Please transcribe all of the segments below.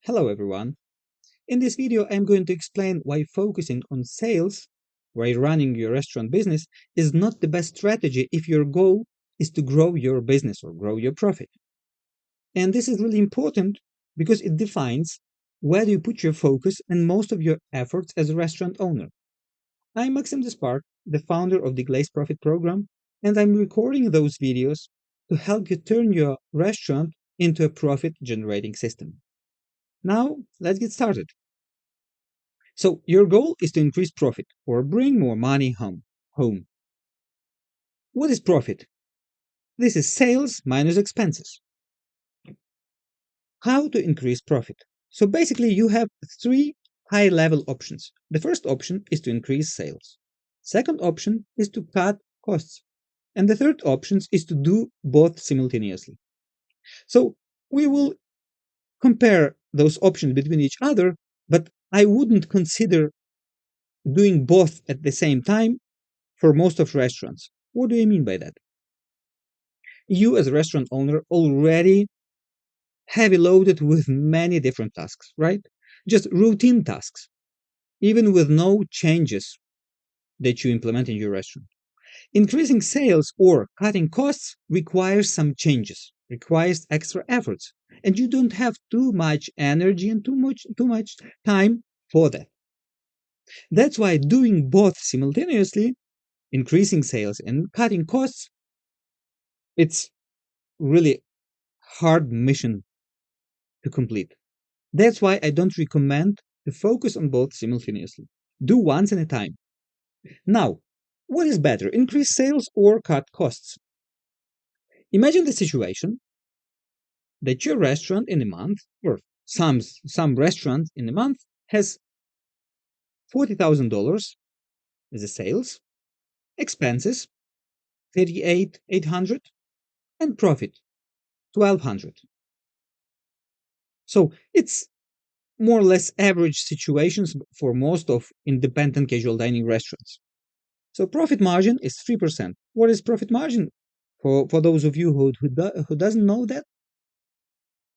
Hello everyone. In this video, I'm going to explain why focusing on sales while running your restaurant business is not the best strategy if your goal is to grow your business or grow your profit. And this is really important because it defines where you put your focus and most of your efforts as a restaurant owner. I'm Maxim Despart, the founder of the Deglaze Profit program, and I'm recording those videos to help you turn your restaurant into a profit generating system. Now, let's get started. So your goal is to increase profit or bring more money home. What is profit? This is sales minus expenses. How to increase profit? So basically you have three high-level options. The first option is to increase sales. Second option is to cut costs. And the third option is to do both simultaneously. So we will compare those options between each other, but I wouldn't consider doing both at the same time for most of restaurants. What do I mean by that? You as a restaurant owner already heavy loaded with many different tasks, right? Just routine tasks, even with no changes that you implement in your restaurant. Increasing sales or cutting costs requires some changes, requires extra efforts, and you don't have too much energy and too much time for that. That's why doing both simultaneously, increasing sales and cutting costs, it's really hard mission to complete. That's why I don't recommend to focus on both simultaneously. Do once at a time. Now, what is better, increase sales or cut costs? Imagine the situation that your restaurant in a month, or some restaurant in a month, has $40,000 as a sales, expenses 38,800, and profit 1,200. So it's more or less average situations for most of independent casual dining restaurants. So profit margin is 3%. What is profit margin? For those of you who doesn't know that,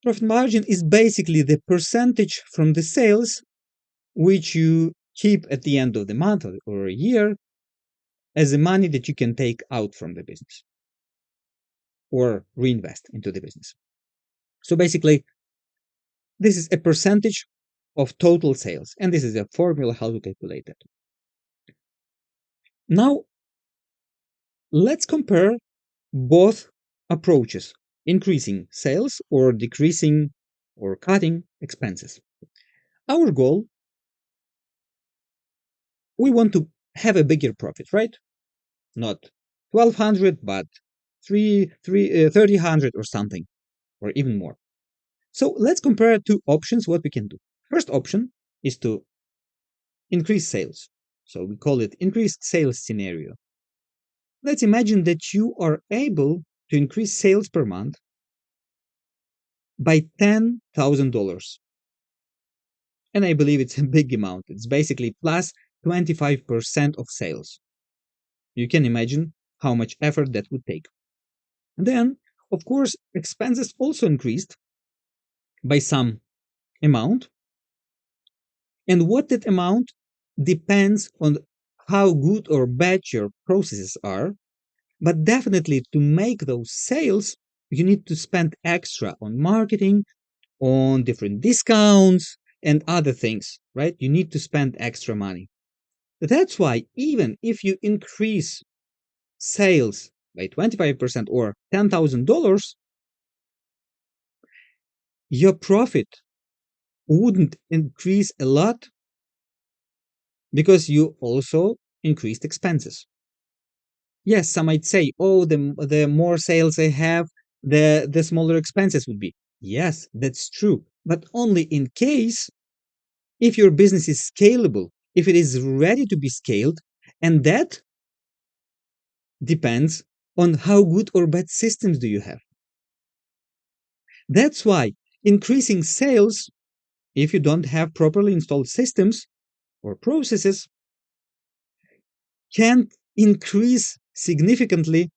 profit margin is basically the percentage from the sales which you keep at the end of the month or a year as the money that you can take out from the business or reinvest into the business. So basically, this is a percentage of total sales, and this is a formula how to calculate that. Now, let's compare both approaches, increasing sales or decreasing or cutting expenses. Our goal, we want to have a bigger profit, right? Not 1,200, but 3,300 or something, or even more. So let's compare two options, what we can do. First option is to increase sales. So we call it increased sales scenario. Let's imagine that you are able to increase sales per month by $10,000. And I believe it's a big amount. It's basically plus 25% of sales. You can imagine how much effort that would take. And then, of course, expenses also increased by some amount. And what that amount depends on how good or bad your processes are. But definitely to make those sales, you need to spend extra on marketing, on different discounts, and other things, right? You need to spend extra money. That's why even if you increase sales by 25% or $10,000, your profit wouldn't increase a lot because you also increased expenses. Yes, some might say, oh, the more sales I have, the smaller expenses would be. Yes, that's true, but only in case if your business is scalable, if it is ready to be scaled, and that depends on how good or bad systems do you have. That's why increasing sales, if you don't have properly installed systems or processes, can't increase significantly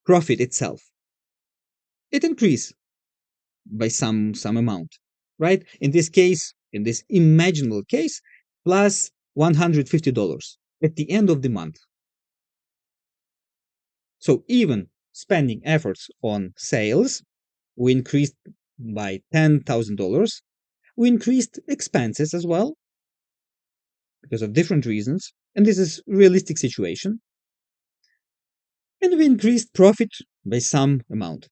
profit itself. It increases by some amount, right? In this case, in this imaginable case, plus $150 at the end of the month. So even spending efforts on sales, we increased by $10,000. We increased expenses as well because of different reasons. And this is realistic situation. And we increased profit by some amount.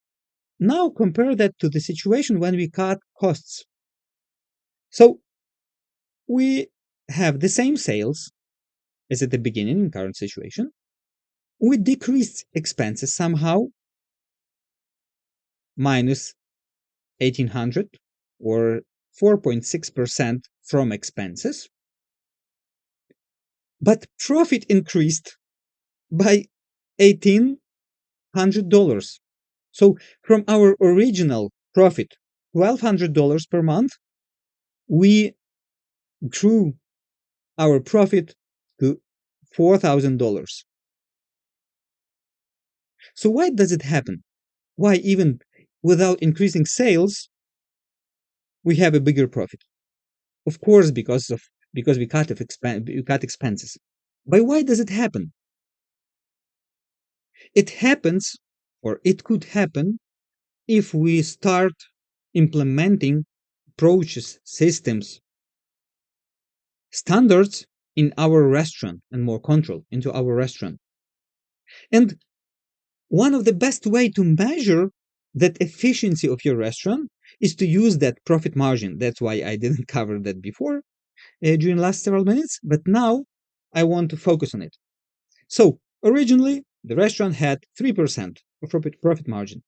Now compare that to the situation when we cut costs. So we have the same sales as at the beginning in current situation. We decreased expenses somehow, minus 1800 or 4.6% from expenses. But profit increased by $1,800. So from our original profit, $1,200 per month, we grew our profit to $4,000. So why does it happen? Why even without increasing sales, we have a bigger profit? Of course, because we cut expenses. But why does it happen? It happens, or it could happen, if we start implementing approaches, systems, standards in our restaurant and more control into our restaurant. And one of the best way to measure that efficiency of your restaurant is to use that profit margin. That's why I didn't cover that before during last several minutes, but now I want to focus on it. So originally, the restaurant had 3% of profit margin.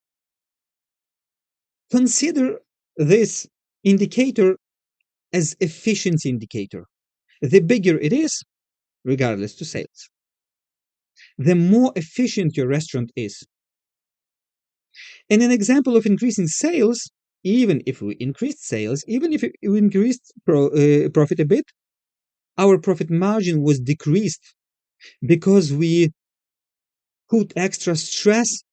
Consider this indicator as efficiency indicator. The bigger it is, regardless to sales, the more efficient your restaurant is. And an example of increasing sales, even if we increased sales, even if we increased profit a bit, our profit margin was decreased because we put extra stress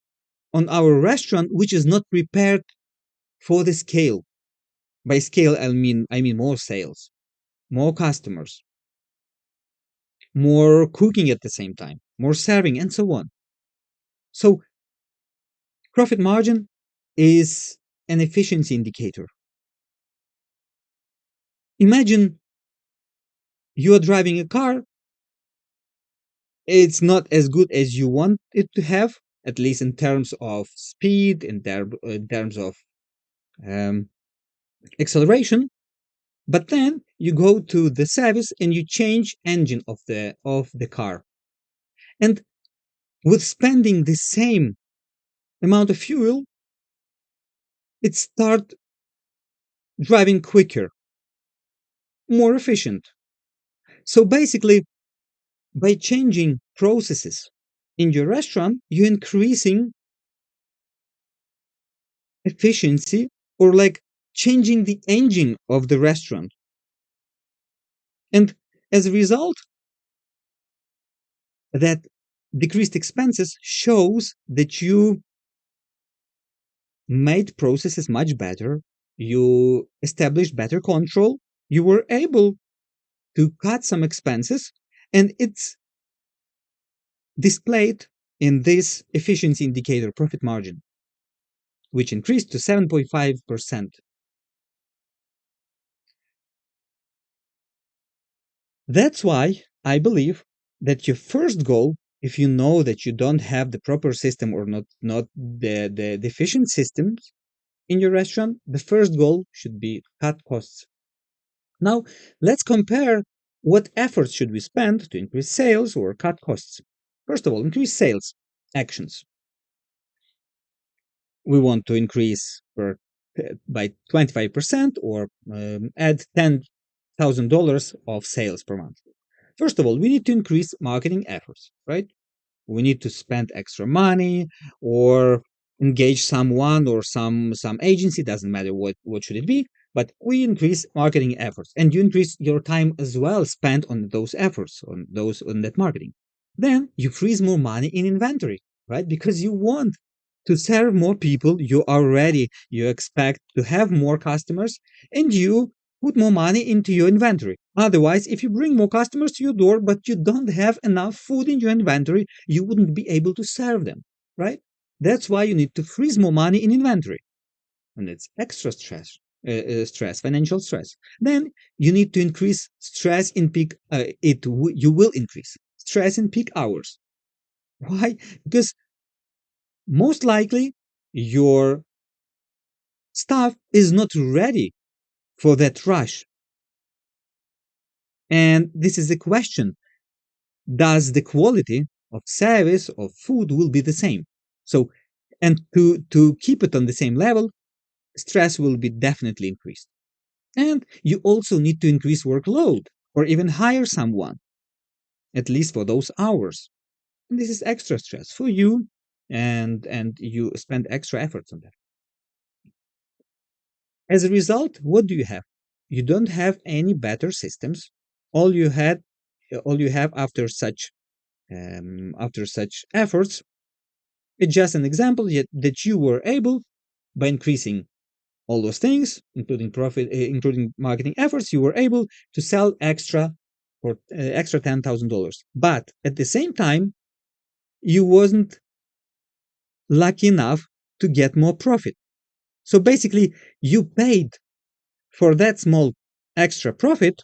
on our restaurant, which is not prepared for the scale. By scale, I mean more sales, more customers, more cooking at the same time, more serving, and so on. So profit margin is an efficiency indicator. Imagine you are driving a car. It's not as good as you want it to have, at least in terms of speed, in terms of um, acceleration. But then you go to the service and you change engine of the car. And with spending the same amount of fuel, it start driving quicker, more efficient. So basically, by changing processes in your restaurant, you're increasing efficiency, or like changing the engine of the restaurant. And as a result, that decreased expenses shows that you made processes much better, you established better control, you were able to cut some expenses, and it's displayed in this efficiency indicator, profit margin, which increased to 7.5%. That's why I believe that your first goal, if you know that you don't have the proper system or not the efficient systems in your restaurant, the first goal should be cut costs. Now, let's compare what efforts should we spend to increase sales or cut costs. First of all, increase sales actions. We want to increase by 25% or add $10,000 of sales per month. First of all, we need to increase marketing efforts, right? We need to spend extra money or engage someone or some agency, doesn't matter what should it be, but we increase marketing efforts, and you increase your time as well spent on those efforts, on that marketing. Then you freeze more money in inventory, right? Because you want to serve more people, you are ready. You expect to have more customers and you put more money into your inventory. Otherwise, if you bring more customers to your door, but you don't have enough food in your inventory, you wouldn't be able to serve them, right? That's why you need to freeze more money in inventory. And it's extra financial stress. Then you need to increase stress in peak. You will increase stress in peak hours. Why? Because most likely your staff is not ready for that rush. And this is a question. Does the quality of service of food will be the same? So, and to keep it on the same level, stress will be definitely increased. And you also need to increase workload or even hire someone, at least for those hours. And this is extra stress for you and you spend extra efforts on that. As a result, what do you have? You don't have any better systems. All you had, all you have after such efforts, it's just an example yet that you were able by increasing all those things, including profit, including marketing efforts, you were able to sell extra $10,000. But at the same time, you wasn't lucky enough to get more profit. So basically, you paid for that small extra profit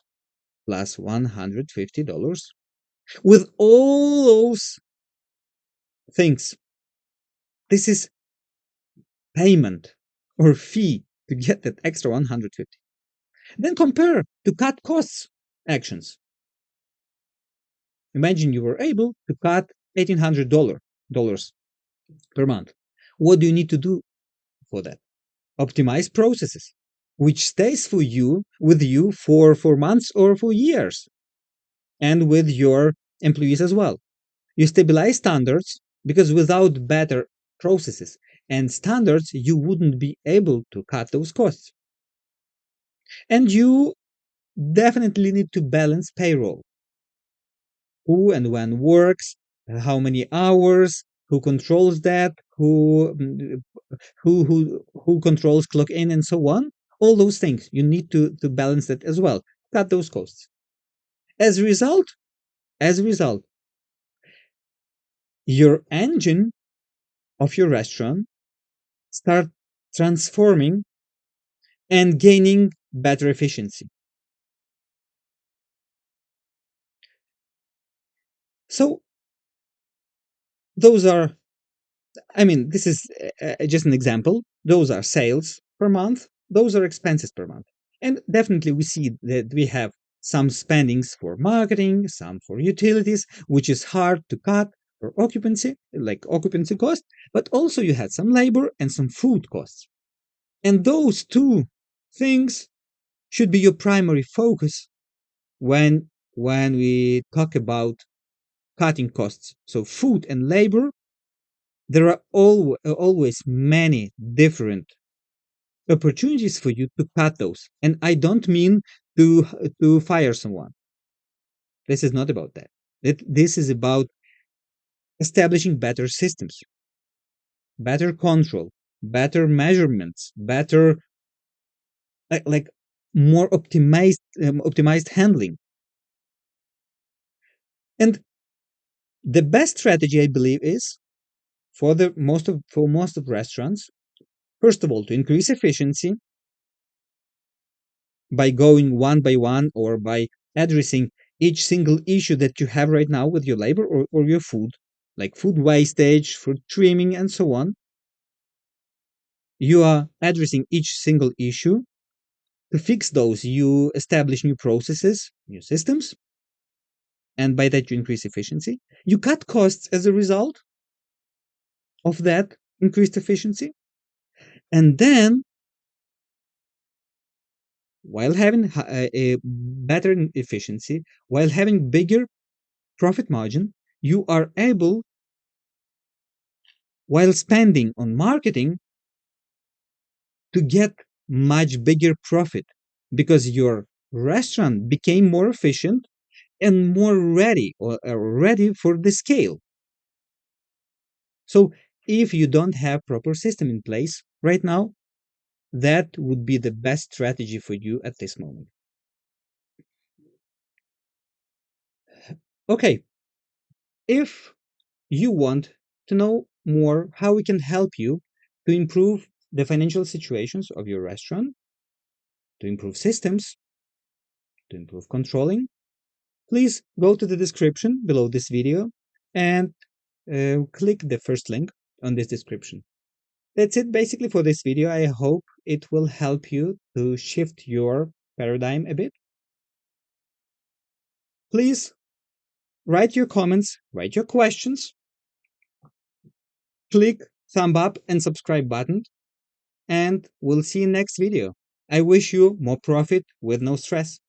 plus $150 with all those things. This is payment or fee to get that extra 150. Then compare to cut costs actions. Imagine you were able to cut $1,800 per month. What do you need to do for that? Optimize processes, which stays with you for months or for years, and with your employees as well. You stabilize standards because without better processes and standards, you wouldn't be able to cut those costs. And you definitely need to balance payroll. Who and when works, how many hours, who controls that, who controls clock in and so on. All those things you need to balance that as well. Cut those costs. As a result, as a result, your engine of your restaurant start transforming and gaining better efficiency. So those are, I mean, this is just an example. Those are sales per month. Those are expenses per month. And definitely we see that we have some spendings for marketing, some for utilities, which is hard to cut for occupancy, like occupancy cost, but also you had some labor and some food costs. And those two things should be your primary focus when we talk about cutting costs. So food and labor, there are always many different opportunities for you to cut those. And I don't mean to fire someone. This is not about that. This is about establishing better systems, better control, better measurements, better like more optimized handling. And the best strategy, I believe, is for most of restaurants, first of all, to increase efficiency by going one by one or by addressing each single issue that you have right now with your labor or your food, like food wastage, food trimming, and so on. You are addressing each single issue. To fix those, you establish new processes, new systems, and by that, you increase efficiency. You cut costs as a result of that increased efficiency. And then, while having a better efficiency, while having bigger profit margin, you are able, while spending on marketing, to get much bigger profit because your restaurant became more efficient and more ready or ready for the scale. So if you don't have proper system in place right now, that would be the best strategy for you at this moment. Okay, if you want to know more how we can help you to improve the financial situations of your restaurant, to improve systems, to improve controlling, please go to the description below this video and click the first link on this description. That's it basically for this video. I hope it will help you to shift your paradigm a bit. Please write your comments, write your questions, click thumb up and subscribe button, and we'll see you next video. I wish you more profit with no stress.